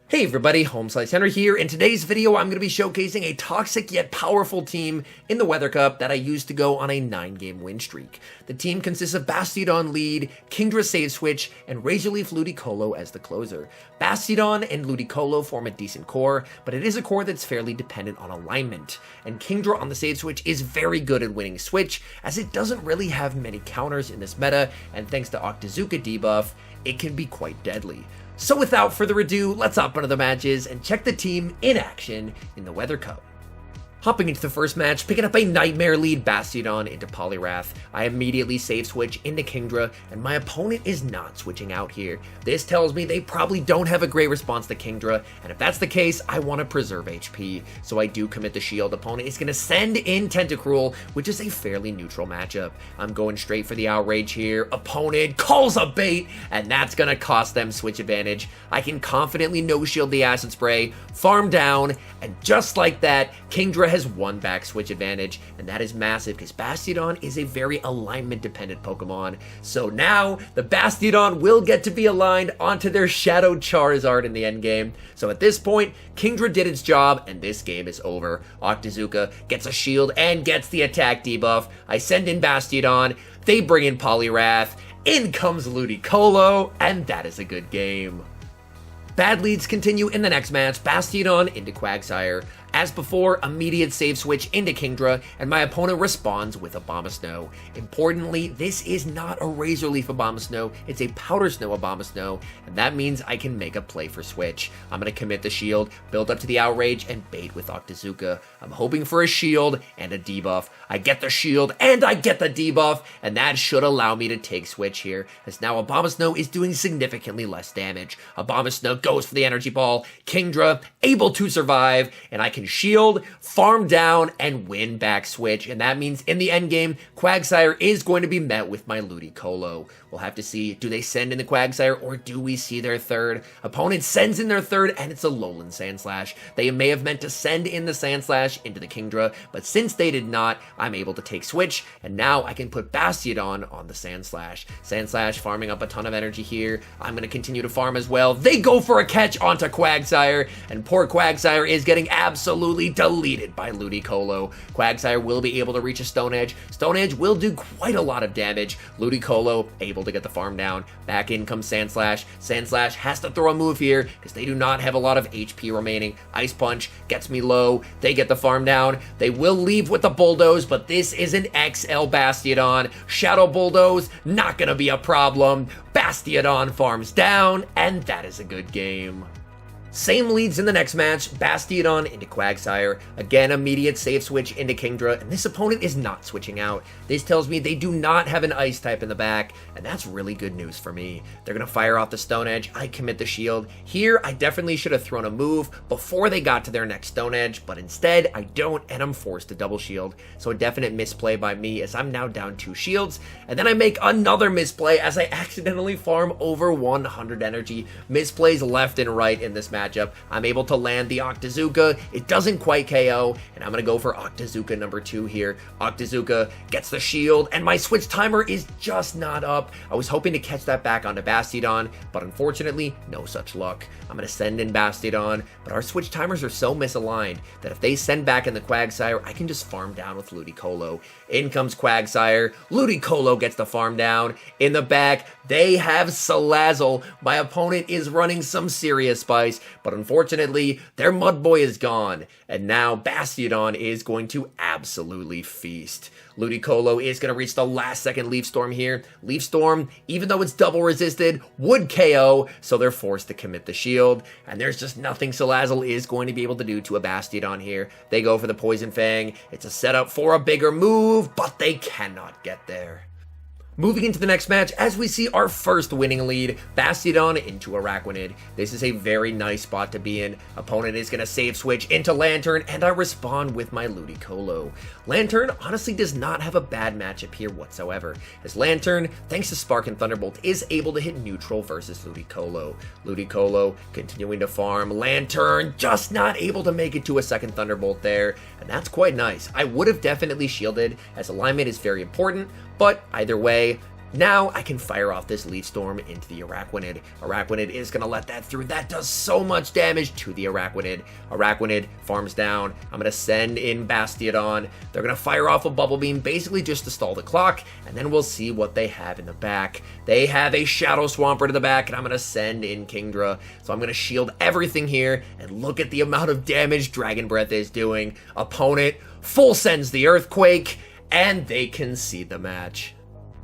Hey everybody, HomeSliceHenry here. In today's video, I'm going to be showcasing a toxic yet powerful team in the Weather Cup that I used to go on a 9-game win streak. The team consists of Bastiodon lead, KINGDRA save switch, and Razorleaf Ludicolo as the closer. Bastiodon and Ludicolo form a decent core, but it is a core that's fairly dependent on alignment. And KINGDRA on the save switch is very good at winning switch, as it doesn't really have many counters in this meta, and thanks to Octazooka debuff, it can be quite deadly. So without further ado, let's hop into the matches and check the team in action in the Weather Cup. Hopping into the first match, picking up a Nightmare lead Bastiodon into Poliwrath. I immediately save switch into KINGDRA, and my opponent is not switching out here. This tells me they probably don't have a great response to KINGDRA, and if that's the case, I want to preserve HP. So I do commit the shield. Opponent is going to send in Tentacruel, which is a fairly neutral matchup. I'm going straight for the outrage here. Opponent calls a bait, and that's going to cost them switch advantage. I can confidently no-shield the Acid Spray, farm down, and just like that, KINGDRA has won back switch advantage, and that is massive because Bastiodon is a very alignment dependent Pokemon. So now the Bastiodon will get to be aligned onto their Shadow Charizard in the endgame. So at this point, KINGDRA did its job and this game is over. Octazooka gets a shield and gets the attack debuff. I send in Bastiodon, they bring in Poliwrath, in comes Ludicolo, and that is a good game. Bad leads continue in the next match, Bastiodon into Quagsire. As before, immediate save switch into KINGDRA, and my opponent responds with Abomasnow. Importantly, this is not a Razorleaf Abomasnow, it's a Powder Snow Abomasnow, and that means I can make a play for switch. I'm going to commit the shield, build up to the outrage, and bait with Octazooka. I'm hoping for a shield and a debuff. I get the shield, and I get the debuff, and that should allow me to take switch here, as now Abomasnow is doing significantly less damage. Abomasnow goes for the energy ball, KINGDRA able to survive, and I can shield, farm down, and win back switch. And that means in the endgame, Quagsire is going to be met with my Ludicolo. We'll have to see, do they send in the Quagsire or do we see their third? Opponent sends in their third and it's a Alolan Sandslash. They may have meant to send in the Sandslash into the KINGDRA, but since they did not, I'm able to take switch, and now I can put Bastiodon on the Sandslash. Sandslash farming up a ton of energy here. I'm going to continue to farm as well. They go for a catch onto Quagsire, and poor Quagsire is getting absolutely deleted by Ludicolo. Quagsire will be able to reach a Stone Edge. Stone Edge will do quite a lot of damage. Ludicolo able to get the farm down. Back in comes Sandslash. Sandslash has to throw a move here because they do not have a lot of HP remaining. Ice Punch gets me low. They get the farm down. They will leave with the Bulldoze, but this is an XL Bastiodon. Shadow Bulldoze, not gonna be a problem. Bastiodon farms down, and that is a good game. Same leads in the next match, Bastiodon into Quagsire. Again, immediate save switch into KINGDRA, and this opponent is not switching out. This tells me they do not have an Ice type in the back, and that's really good news for me. They're going to fire off the Stone Edge, I commit the shield. Here, I definitely should have thrown a move before they got to their next Stone Edge, but instead, I don't, and I'm forced to double shield. So a definite misplay by me as I'm now down 2 shields, and then I make another misplay as I accidentally farm over 100 energy. Misplays left and right in this match. I'm able to land the Octazooka. It doesn't quite KO, and I'm going to go for Octazooka number 2 here. Octazooka gets the shield, and my switch timer is just not up. I was hoping to catch that back onto Bastiodon, but unfortunately, no such luck. I'm going to send in Bastiodon, but our switch timers are so misaligned that if they send back in the Quagsire, I can just farm down with Ludicolo. In comes Quagsire. Ludicolo gets the farm down. In the back, they have Salazzle. My opponent is running some serious spice, but unfortunately, their Mudboy is gone, and now Bastiodon is going to absolutely feast. Ludicolo is going to reach the last second Leaf Storm here. Leaf Storm, even though it's double resisted, would KO, so they're forced to commit the shield, and there's just nothing Salazzle is going to be able to do to a Bastiodon here. They go for the Poison Fang. It's a setup for a bigger move, but they cannot get there. Moving into the next match, as we see our first winning lead, Bastiodon into Araquanid. This is a very nice spot to be in. Opponent is going to save switch into Lantern, and I respond with my Ludicolo. Lantern honestly does not have a bad matchup here whatsoever, as Lantern, thanks to Spark and Thunderbolt, is able to hit neutral versus Ludicolo. Ludicolo continuing to farm. Lantern just not able to make it to a second Thunderbolt there, and that's quite nice. I would have definitely shielded, as alignment is very important, but either way, Now I can fire off this Leaf Storm into the Araquanid. Araquanid is going to let that through. That does so much damage to the Araquanid. Araquanid farms down. I'm going to send in Bastiodon. They're going to fire off a Bubble Beam basically just to stall the clock, and then we'll see what they have in the back. They have a Shadow Swampert in the back, and I'm going to send in Kingdra. So I'm going to shield everything here, and look at the amount of damage Dragon Breath is doing. Opponent full sends the Earthquake, and they concede the match.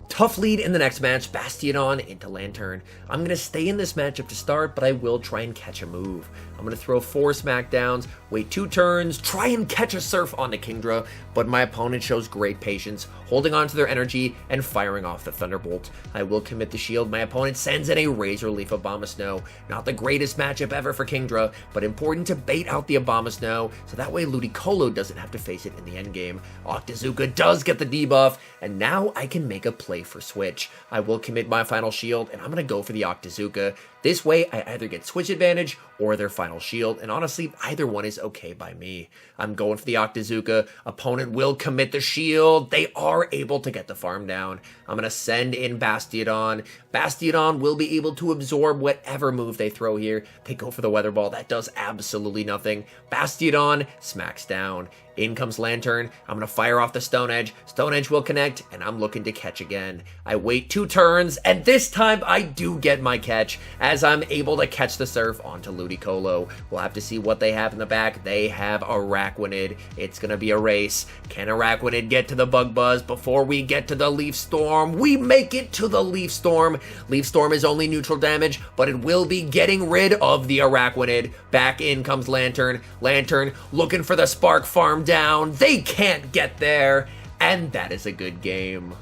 Tough lead in the next match, Bastiodon into Lantern. I'm going to stay in this matchup to start, but I will try and catch a move. I'm going to throw 4 Smackdowns, wait 2 turns, try and catch a Surf onto Kingdra, but my opponent shows great patience, holding on to their energy and firing off the Thunderbolt. I will commit the shield. My opponent sends in a Razor Leaf Abomasnow. Not the greatest matchup ever for Kingdra, but important to bait out the Abomasnow, so that way Ludicolo doesn't have to face it in the endgame. Octazooka does get the debuff, and now I can make a play for switch. I will commit my final shield, and I'm going to go for the Octazooka. This way, I either get switch advantage or their final shield, and honestly, either one is okay by me. I'm going for the Octazooka. Opponent will commit the shield. They are able to get the farm down. I'm going to send in Bastiodon. Bastiodon will be able to absorb whatever move they throw here. They go for the Weather Ball. That does absolutely nothing. Bastiodon smacks down. In comes Lantern. I'm going to fire off the Stone Edge. Stone Edge will connect, and I'm looking to catch again. I wait 2 turns, and this time I do get my catch, as I'm able to catch the Surf onto Ludicolo. We'll have to see what they have in the back. They have Araquanid. It's going to be a race. Can Araquanid get to the Bug Buzz before we get to the Leaf Storm? We make it to the Leaf Storm. Leaf Storm is only neutral damage, but it will be getting rid of the Araquanid. Back in comes Lantern. Lantern looking for the Spark Farm down. They can't get there, and that is a good game.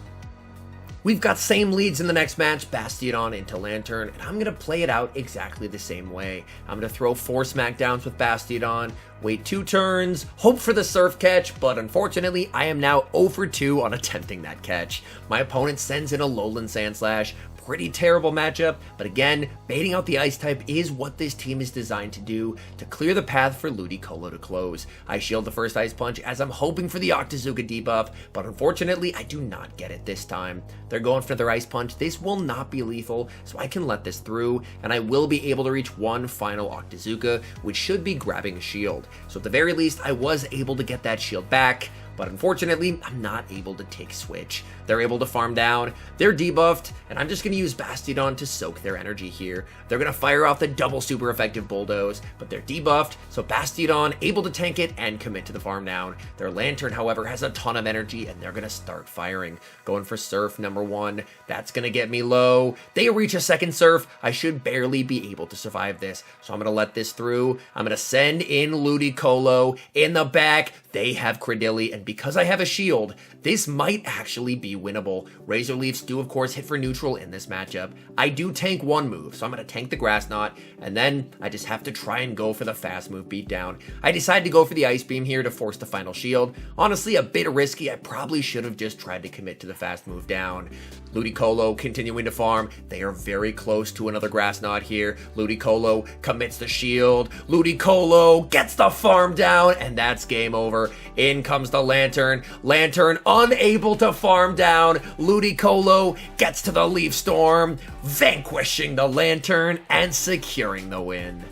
We've got same leads in the next match, Bastiodon into Lantern, and I'm going to play it out exactly the same way. I'm going to throw 4 Smackdowns with Bastiodon, wait 2 turns, hope for the Surf catch, but unfortunately I am now 0 for 2 on attempting that catch. My opponent sends in a Lowland Sandslash. Pretty terrible matchup, but again, baiting out the Ice type is what this team is designed to do to clear the path for Ludicolo to close. I shield the first Ice Punch as I'm hoping for the Octazooka debuff, but unfortunately I do not get it this time. They're going for their Ice Punch. This will not be lethal, so I can let this through, and I will be able to reach one final Octazooka, which should be grabbing a shield. So at the very least, I was able to get that shield back, but unfortunately, I'm not able to take switch. They're able to farm down, they're debuffed, and I'm just going to use Bastiodon to soak their energy here. They're going to fire off the double super effective Bulldoze, but they're debuffed, so Bastiodon able to tank it and commit to the farm down. Their Lantern, however, has a ton of energy, and they're going to start firing. Going for Surf number 1, that's going to get me low. They reach a second Surf, I should barely be able to survive this, so I'm going to let this through. I'm going to send in Ludicolo. In the back, they have Credilli, and because I have a shield, this might actually be winnable. Razor Leafs do, of course, hit for neutral in this matchup. I do tank 1 move, so I'm going to tank the Grass Knot, and then I just have to try and go for the fast move beatdown. I decide to go for the Ice Beam here to force the final shield. Honestly, a bit risky. I probably should have just tried to commit to the fast move down. Ludicolo continuing to farm. They are very close to another Grass Knot here. Ludicolo commits the shield. Ludicolo gets the farm down, and that's game over. In comes the Lantern. Lantern unable to farm down. Ludicolo gets to the Leaf Storm, vanquishing the Lantern and securing the win.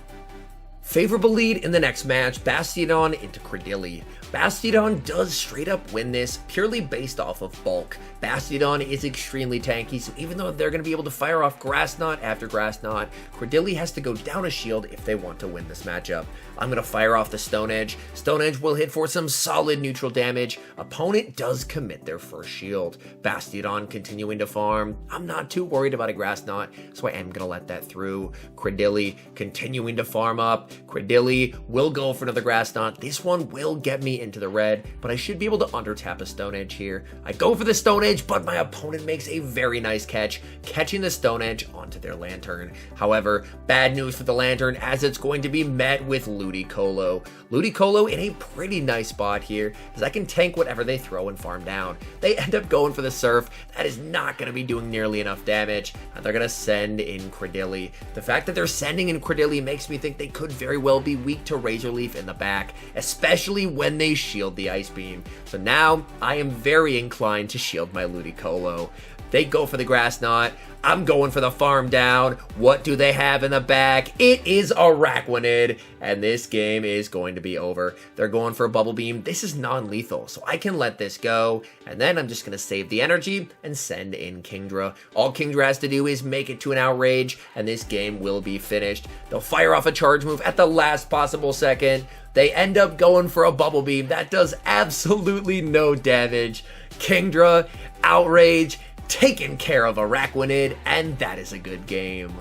Favorable lead in the next match, Bastiodon into Credilli. Bastiodon does straight up win this purely based off of bulk. Bastiodon is extremely tanky, so even though they're going to be able to fire off Grass Knot after Grass Knot, Credilli has to go down a shield if they want to win this matchup. I'm going to fire off the Stone Edge. Stone Edge will hit for some solid neutral damage. Opponent does commit their first shield. Bastiodon continuing to farm. I'm not too worried about a Grass Knot, so I am going to let that through. Credilli continuing to farm up. Credilli will go for another Grass Knot. This one will get me into the red, but I should be able to undertap a Stone Edge here. I go for the Stone Edge, but my opponent makes a very nice catch, catching the Stone Edge onto their Lantern. However, bad news for the Lantern, as it's going to be met with Ludicolo. Ludicolo in a pretty nice spot here, as I can tank whatever they throw and farm down. They end up going for the Surf. That is not going to be doing nearly enough damage, and they're going to send in Credilli. The fact that they're sending in Credilli makes me think they could very well be weak to Razor Leaf in the back, especially when they shield the Ice Beam. So now I am very inclined to shield my Ludicolo. They go for the grass knot. I'm going for the farm down. What do they have in the back? It is Araquanid, and this game is going to be over. They're going for a bubble beam. This is non-lethal, so I can let this go, and then I'm just going to save the energy and send in KINGDRA. All KINGDRA has to do is make it to an outrage, and this game will be finished. They'll fire off a charge move at the last possible second. They end up going for a bubble beam. That does absolutely no damage. KINGDRA, outrage, taking care of Araquanid, and that is a good game.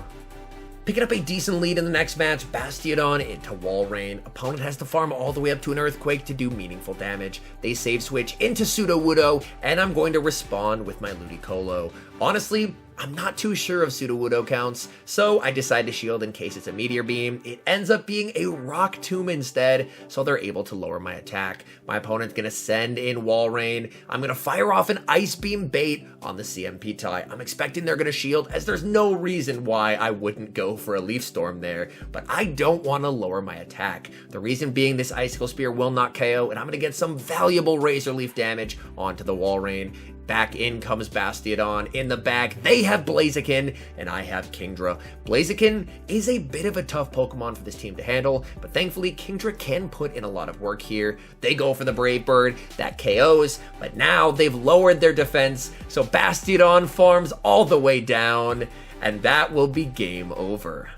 Picking up a decent lead in the next match, Bastiodon into Walrein. Opponent has to farm all the way up to an Earthquake to do meaningful damage. They save switch into Sudowoodo, and I'm going to respond with my Ludicolo. Honestly, I'm not too sure if Sudowoodo counts, so I decide to shield in case it's a Meteor Beam. It ends up being a Rock Tomb instead, so they're able to lower my attack. My opponent's gonna send in Walrein. I'm gonna fire off an Ice Beam bait on the CMP tie. I'm expecting they're gonna shield, as there's no reason why I wouldn't go for a Leaf Storm there, but I don't want to lower my attack. The reason being this Icicle Spear will not KO, and I'm gonna get some valuable Razor Leaf damage onto the Walrein. Back in comes Bastiodon. In the back, they have Blaziken, and I have KINGDRA. Blaziken is a bit of a tough Pokemon for this team to handle, but thankfully, KINGDRA can put in a lot of work here. They go for the Brave Bird, that KOs, but now they've lowered their defense, so Bastiodon farms all the way down, and that will be game over.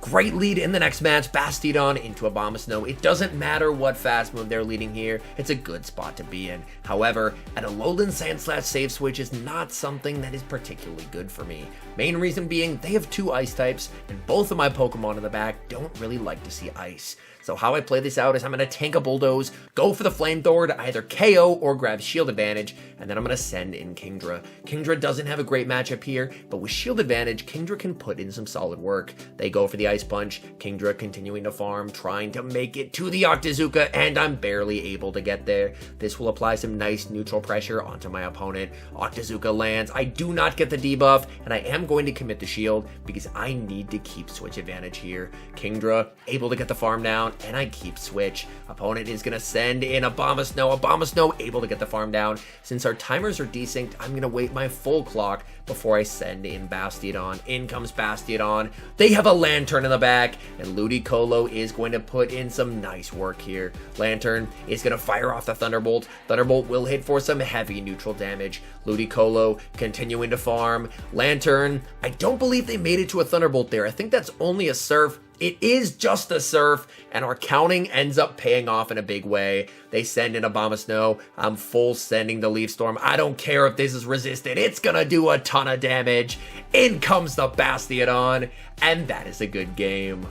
Great lead in the next match, Bastiodon into Abomasnow. It doesn't matter what fast move they're leading here, it's a good spot to be in. However, an Alolan Sandslash save switch is not something that is particularly good for me. Main reason being, they have two ice types, and both of my Pokemon in the back don't really like to see ice. So how I play this out is I'm going to tank a Bulldoze, go for the Flamethrower to either KO or grab Shield Advantage, and then I'm going to send in KINGDRA. KINGDRA doesn't have a great matchup here, but with Shield Advantage, KINGDRA can put in some solid work. They go for the Ice Punch, KINGDRA continuing to farm, trying to make it to the Octazooka, and I'm barely able to get there. This will apply some nice neutral pressure onto my opponent. Octazooka lands, I do not get the debuff, and I am going to commit the shield because I need to keep switch advantage here. KINGDRA able to get the farm down, and I keep switch. Opponent is going to send in Abomasnow. Abomasnow able to get the farm down. Since our timers are desynced, I'm going to wait my full clock before I send in Bastiodon. In comes Bastiodon. They have a Lantern in the back, and Ludicolo is going to put in some nice work here. Lantern is going to fire off the Thunderbolt. Thunderbolt will hit for some heavy neutral damage. Ludicolo continuing to farm. Lantern, I don't believe they made it to a Thunderbolt there. I think that's only a Surf. It is just a Surf, and our counting ends up paying off in a big way. They send in Abomasnow. I'm full sending the Leaf Storm. I don't care if this is resisted. It's gonna do a ton of damage. In comes the Bastiodon, and that is a good game.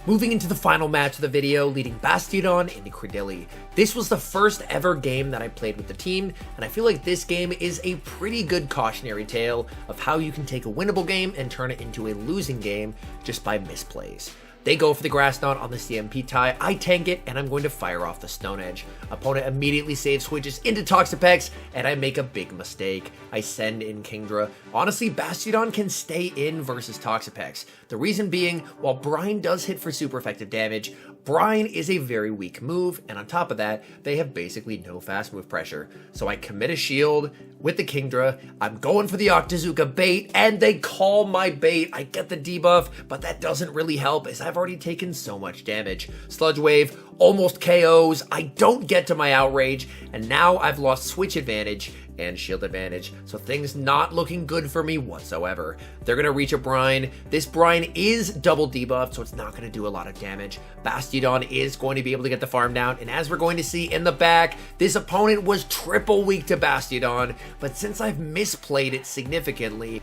Moving into the final match of the video, leading Bastiodon into Credilli. This was the first ever game that I played with the team, and I feel like this game is a pretty good cautionary tale of how you can take a winnable game and turn it into a losing game just by misplays. They go for the Grass Knot on the CMP tie, I tank it, and I'm going to fire off the Stone Edge. Opponent immediately save switches into Toxapex, and I make a big mistake. I send in KINGDRA. Honestly, Bastiodon can stay in versus Toxapex. The reason being, while Brine does hit for super effective damage, Brine is a very weak move, and on top of that, they have basically no fast move pressure. So I commit a shield with the KINGDRA, I'm going for the Octazooka bait, and they call my bait. I get the debuff, but that doesn't really help as I've already taken so much damage. Sludge Wave almost KOs, I don't get to my outrage, and now I've lost switch advantage and shield advantage, so things not looking good for me whatsoever. They're gonna reach a Brine. This Brine is double debuffed, so it's not gonna do a lot of damage. Bastiodon is going to be able to get the farm down, and as we're going to see in the back, this opponent was triple weak to Bastiodon, but since I've misplayed it significantly,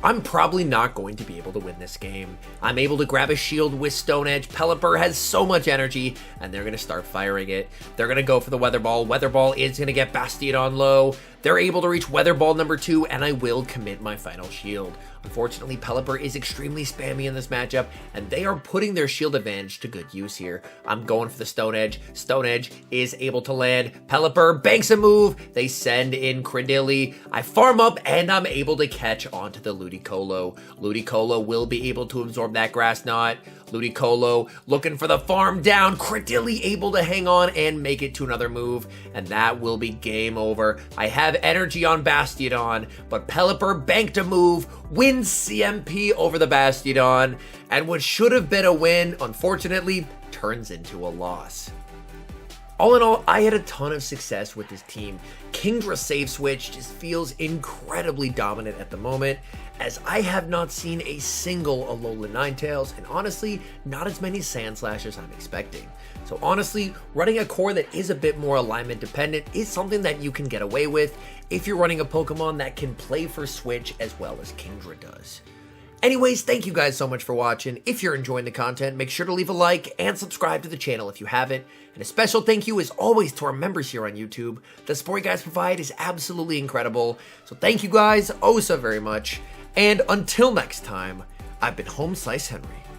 I'm probably not going to be able to win this game. I'm able to grab a shield with Stone Edge. Pelipper has so much energy, and they're going to start firing it. They're going to go for the Weather Ball. Weather Ball is going to get Bastiodon low. They're able to reach Weather Ball number 2, and I will commit my final shield. Unfortunately, Pelipper is extremely spammy in this matchup, and they are putting their shield advantage to good use here. I'm going for the Stone Edge. Stone Edge is able to land. Pelipper banks a move. They send in Credilli. I farm up, and I'm able to catch onto the Ludicolo. Ludicolo will be able to absorb that Grass Knot. Ludicolo looking for the farm down, Credilli able to hang on and make it to another move, and that will be game over. I have energy on Bastiodon, but Pelipper banked a move, wins CMP over the Bastiodon, and what should have been a win, unfortunately, turns into a loss. All in all, I had a ton of success with this team. KINGDRA Save Switch just feels incredibly dominant at the moment, as I have not seen a single Alolan Ninetales, and honestly, not as many Sandslash as I'm expecting. So honestly, running a core that is a bit more alignment dependent is something that you can get away with if you're running a Pokemon that can play for Switch as well as KINGDRA does. Anyways, thank you guys so much for watching. If you're enjoying the content, make sure to leave a like and subscribe to the channel if you haven't. And a special thank you as always to our members here on YouTube. The support you guys provide is absolutely incredible. So thank you guys oh so very much. And until next time, I've been HomeSliceHenry.